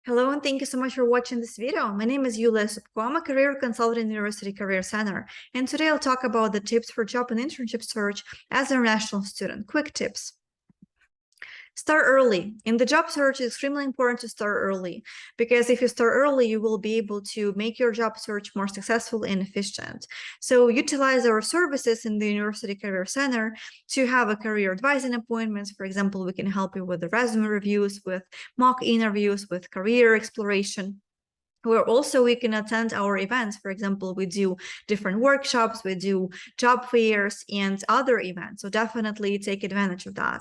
Hello, and thank you so much for watching this video. My name is Yulia Subko. I'm a career consultant in University Career Center, and today I'll talk about the tips for job and internship search as an international student. Quick tips. Start early. In the job search, it's extremely important to start early because if you start early, you will be able to make your job search more successful and efficient. So utilize our services in the University Career Center to have a career advising appointments. For example, we can help you with the resume reviews, with mock interviews, with career exploration. Where also we can attend our events. For example, we do different workshops, we do job fairs and other events. So definitely take advantage of that.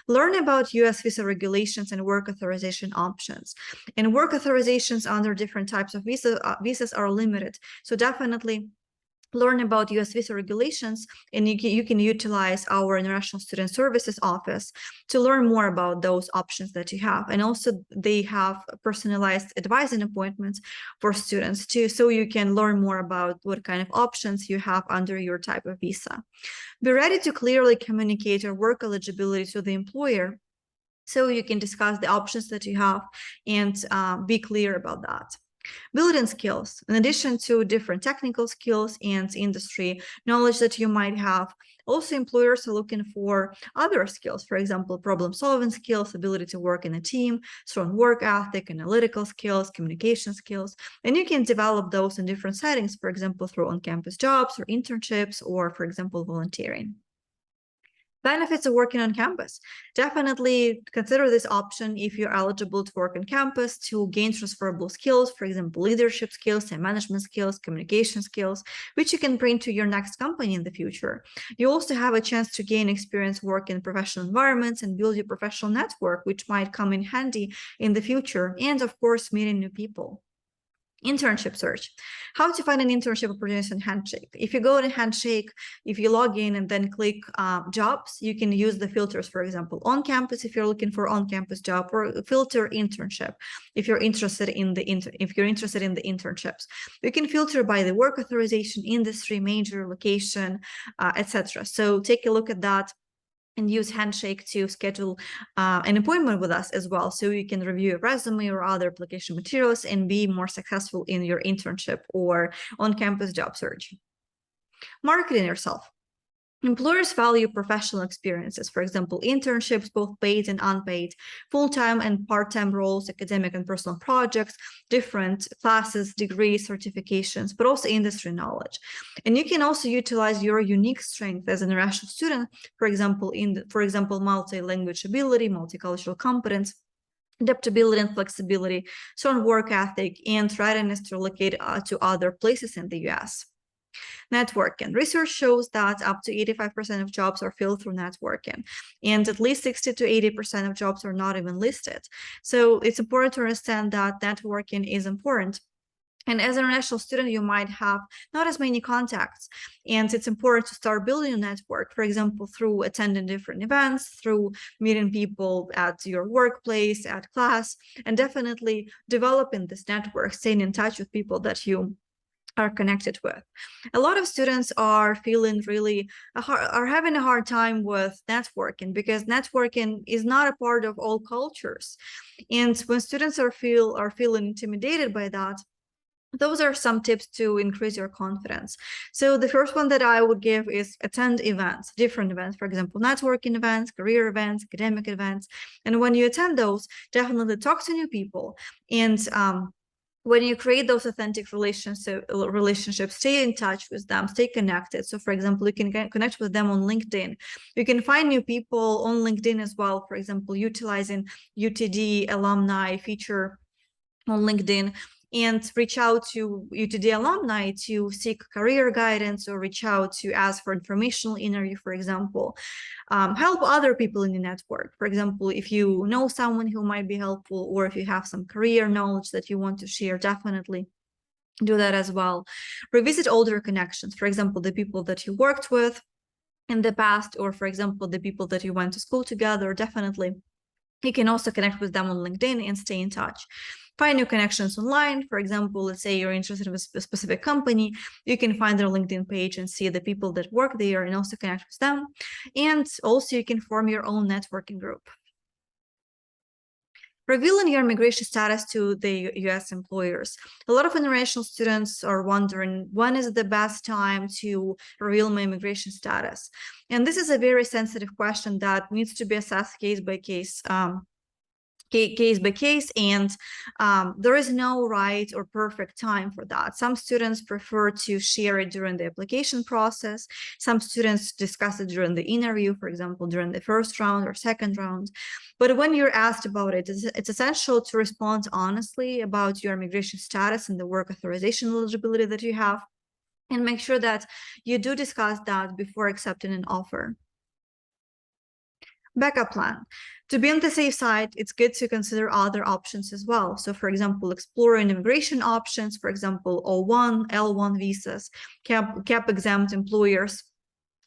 Learn about US visa regulations and work authorization options. And work authorizations under different types of visas are limited. So definitely learn about US visa regulations, and you can utilize our International Student Services Office to learn more about those options that you have. And also they have personalized advising appointments for students too, so you can learn more about what kind of options you have under your type of visa. Be ready to clearly communicate your work eligibility to the employer so you can discuss the options that you have and be clear about that. Building skills. In addition to different technical skills and industry knowledge that you might have, also employers are looking for other skills, for example, problem-solving skills, ability to work in a team, strong work ethic, analytical skills, communication skills, and you can develop those in different settings, for example, through on-campus jobs or internships, or, for example, volunteering. Benefits of working on campus. Definitely consider this option if you're eligible to work on campus to gain transferable skills, for example, leadership skills and management skills, communication skills, which you can bring to your next company in the future. You also have a chance to gain experience work in professional environments and build your professional network, which might come in handy in the future, and of course, meeting new people. Internship search. How to find an internship opportunity in Handshake. If you go to Handshake, if you log in and then click jobs, you can use the filters, for example, on campus if you're looking for on-campus job, or filter internship if you're interested in the internships. You can filter by the work authorization, industry, major, location, etc. So take a look at that and use Handshake to schedule an appointment with us as well, so you can review a resume or other application materials and be more successful in your internship or on-campus job search. Marketing yourself. Employers value professional experiences, for example, internships, both paid and unpaid, full-time and part-time roles, academic and personal projects, different classes, degrees, certifications, but also industry knowledge. And you can also utilize your unique strength as an international student, for example, multi-language ability, multicultural competence, adaptability and flexibility, strong work ethic, and readiness to relocate to other places in the US. Networking. Research shows that up to 85% of jobs are filled through networking, and at least 60 to 80% of jobs are not even listed. So it's important to understand that networking is important. And as an international student, you might have not as many contacts, and it's important to start building a network, for example, through attending different events, through meeting people at your workplace, at class, and definitely developing this network, staying in touch with people that you are connected with. A lot of students are feeling having a hard time with networking because networking is not a part of all cultures. And when students are feeling intimidated by that, those are some tips to increase your confidence. So the first one that I would give is attend events, different events, for example, networking events, career events, academic events. And when you attend those, definitely talk to new people. And when you create those authentic relationships, stay in touch with them, stay connected. So for example, you can connect with them on LinkedIn. You can find new people on LinkedIn as well, for example, utilizing UTD alumni feature on LinkedIn, and reach out to UTD alumni to seek career guidance, or reach out to ask for informational interview, for example. Help other people in the network. For example, if you know someone who might be helpful, or if you have some career knowledge that you want to share, definitely do that as well. Revisit older connections, for example, the people that you worked with in the past, or for example, the people that you went to school together. Definitely you can also connect with them on LinkedIn and stay in touch. Find new connections online. For example, let's say you're interested in a specific company, you can find their LinkedIn page and see the people that work there and also connect with them. And also you can form your own networking group. Revealing your immigration status to the U.S. employers. A lot of international students are wondering, when is the best time to reveal my immigration status? And this is a very sensitive question that needs to be assessed case by case. And there is no right or perfect time for that. Some students prefer to share it during the application process. Some students discuss it during the interview, for example, during the first round or second round. But when you're asked about it, it's essential to respond honestly about your immigration status and the work authorization eligibility that you have, and make sure that you do discuss that before accepting an offer. Backup plan. To be on the safe side, it's good to consider other options as well. So, for example, exploring immigration options, for example, O1, L1 visas, cap exempt employers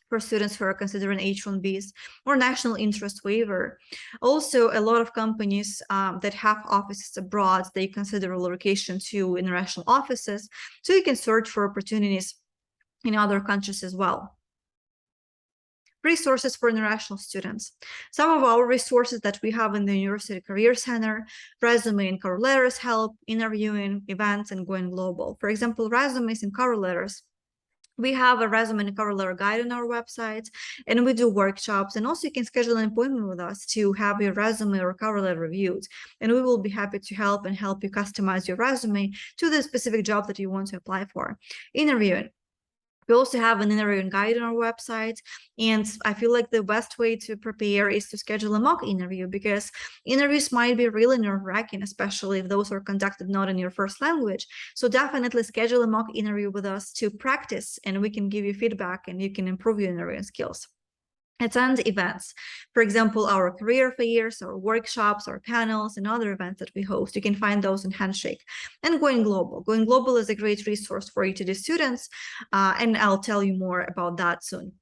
for students who are considering H-1Bs, or national interest waiver. Also, a lot of companies that have offices abroad, they consider relocation to international offices, so you can search for opportunities in other countries as well. Resources for international students. Some of our resources that we have in the University Career Center: resume and cover letters help, interviewing, events, and going global. For example, resumes and cover letters. We have a resume and cover letter guide on our website, and we do workshops. And also you can schedule an appointment with us to have your resume or cover letter reviewed. And we will be happy to help you customize your resume to the specific job that you want to apply for. Interviewing. We also have an interviewing guide on our website, and I feel like the best way to prepare is to schedule a mock interview, because interviews might be really nerve-wracking, especially if those are conducted not in your first language. So definitely schedule a mock interview with us to practice, and we can give you feedback and you can improve your interviewing skills. Attend events. For example, our career fairs, our workshops, our panels, and other events that we host. You can find those in Handshake. And going global. Going global is a great resource for ETD students, and I'll tell you more about that soon.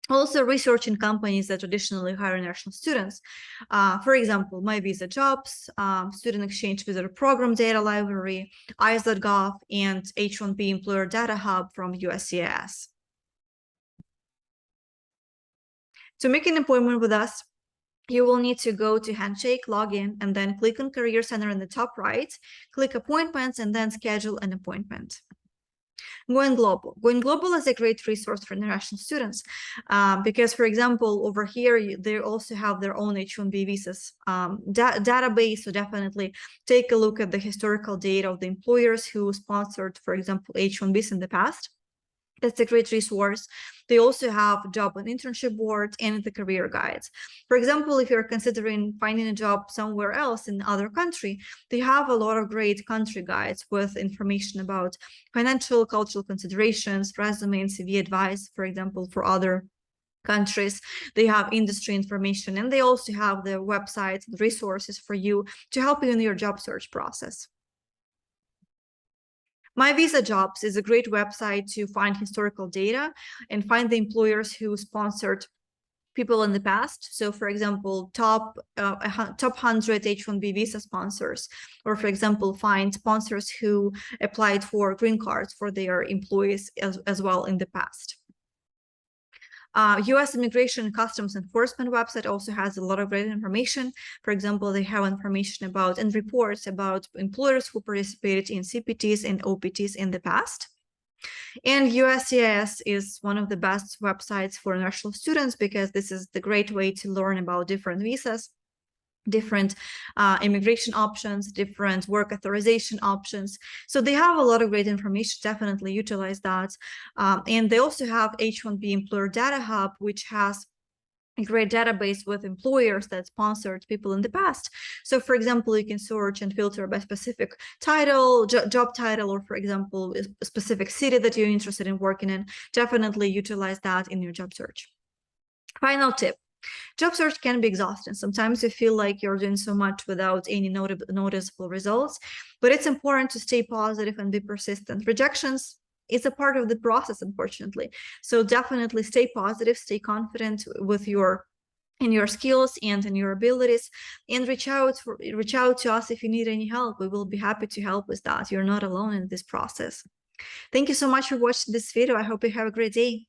Also, researching companies that traditionally hire international students. For example, My Visa Jobs, Student Exchange Visitor Program Data Library, ICE.gov, and H-1B Employer Data Hub from USCIS. To make an appointment with us, you will need to go to Handshake, log in, and then click on Career Center in the top right, click Appointments, and then schedule an appointment. Going global. Going global is a great resource for international students because, for example, over here, they also have their own H-1B visas database. So definitely take a look at the historical data of the employers who sponsored, for example, H-1Bs in the past. That's a great resource. They also have job and internship boards and the career guides. For example, if you're considering finding a job somewhere else in other country, they have a lot of great country guides with information about financial, cultural considerations, resume and CV advice, for example, for other countries. They have industry information, and they also have the websites, resources for you to help you in your job search process. My Visa Jobs is a great website to find historical data and find the employers who sponsored people in the past. So, for example, top 100 H-1B visa sponsors, or for example, find sponsors who applied for green cards for their employees as well in the past. U.S. Immigration and Customs Enforcement website also has a lot of great information. For example, they have information about and reports about employers who participated in CPTs and OPTs in the past. And USCIS is one of the best websites for international students because this is the great way to learn about different visas, different immigration options, different work authorization options. So they have a lot of great information. Definitely utilize that. And they also have H-1B Employer Data Hub, which has a great database with employers that sponsored people in the past. So, for example, you can search and filter by specific title, job title, or, for example, a specific city that you're interested in working in. Definitely utilize that in your job search. Final tip. Job search can be exhausting. Sometimes you feel like you're doing so much without any noticeable results, but it's important to stay positive and be persistent. Rejections is a part of the process, unfortunately. So definitely stay positive, stay confident with your skills and in your abilities, and reach out to us if you need any help. We will be happy to help with that. You're not alone in this process. Thank you so much for watching this video. I hope you have a great day.